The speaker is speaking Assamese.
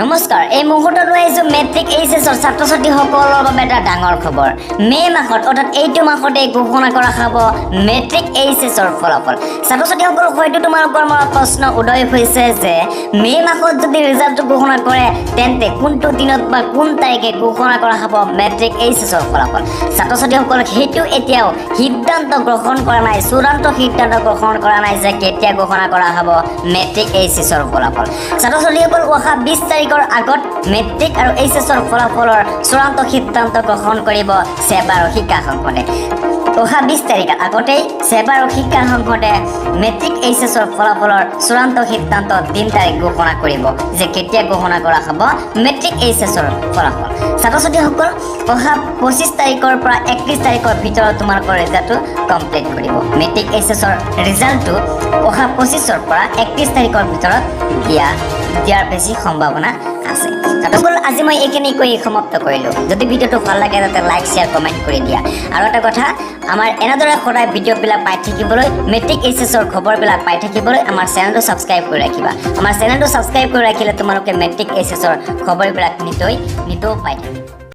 নমস্কাৰ এই মুহূৰ্তত লৈ আহিছোঁ মেট্ৰিক এইচএছৰ ছাত্ৰ ছাত্ৰীসকলৰ বাবে এটা ডাঙৰ খবৰ মে' মাহত অৰ্থাৎ এইটো মাহতে ঘোষণা কৰা হ'ব মেট্ৰিক এইচএছৰ ফলাফল ছাত্ৰ ছাত্ৰীসকল হয়তো তোমালোকৰ মনত প্ৰশ্ন উদয় হৈছে যে মে' মাহত যদি ৰিজাল্টটো ঘোষণা কৰে তেন্তে কোনটো দিনত বা কোন তাৰিখে ঘোষণা কৰা হ'ব মেট্ৰিক এইচএছৰ ফলাফল ছাত্ৰ ছাত্ৰীসকল সেইটো এতিয়াও সিদ্ধান্ত গ্ৰহণ কৰা নাই চূড়ান্ত সিদ্ধান্ত গ্ৰহণ কৰা নাই যে কেতিয়া ঘোষণা কৰা হ'ব মেট্ৰিক এইচএছৰ ফলাফল ছাত্ৰ ছাত্ৰীসকল অহা 20 তাৰিখৰ আগত মেট্ৰিক আৰু এইচএছৰ ফলাফলৰ চূড়ান্ত সিদ্ধান্ত গ্ৰহণ কৰিব সেৱা আৰু শিক্ষা সংসদে অহা 20 তাৰিখৰ আগতেই সেৱা আৰু শিক্ষা সংসদে মেট্ৰিক এইচএছৰ ফলাফলৰ চূড়ান্ত সিদ্ধান্ত 3 তাৰিখ ঘোষণা কৰিব যে কেতিয়া ঘোষণা কৰা হ'ব মেট্ৰিক এইচএছৰ ফলাফল ছাত্ৰ ছাত্ৰীসকল অহা 25 তাৰিখৰ পৰা 31 তাৰিখৰ ভিতৰত তোমালোকৰ ৰিজাল্টটো কমপ্লিট কৰিব মেট্ৰিক এইচএছৰ ৰিজাল্টটো অহা 25ৰ পৰা 31 তাৰিখৰ ভিতৰত দিয়াৰ বেছি সম্ভাৱনা আছে সকল আজি মই এইখিনি কৈ সমাপ্ত কৰিলোঁ যদি ভিডিঅ'টো ভাল লাগে তাতে লাইক শ্বেয়াৰ কমেণ্ট কৰি দিয়া আৰু এটা কথা আমাৰ এনেদৰে সদায় ভিডিঅ'বিলাক পাই থাকিবলৈ মেট্ৰিক এইচএছৰ খবৰবিলাক পাই থাকিবলৈ আমাৰ চেনেলটো ছাবস্ক্ৰাইব কৰি ৰাখিবা আমাৰ চেনেলটো ছাবস্ক্ৰাইব কৰি ৰাখিলে তোমালোকে মেট্ৰিক এইচএছৰ খবৰবিলাক নিতৌ পাই থাকিবা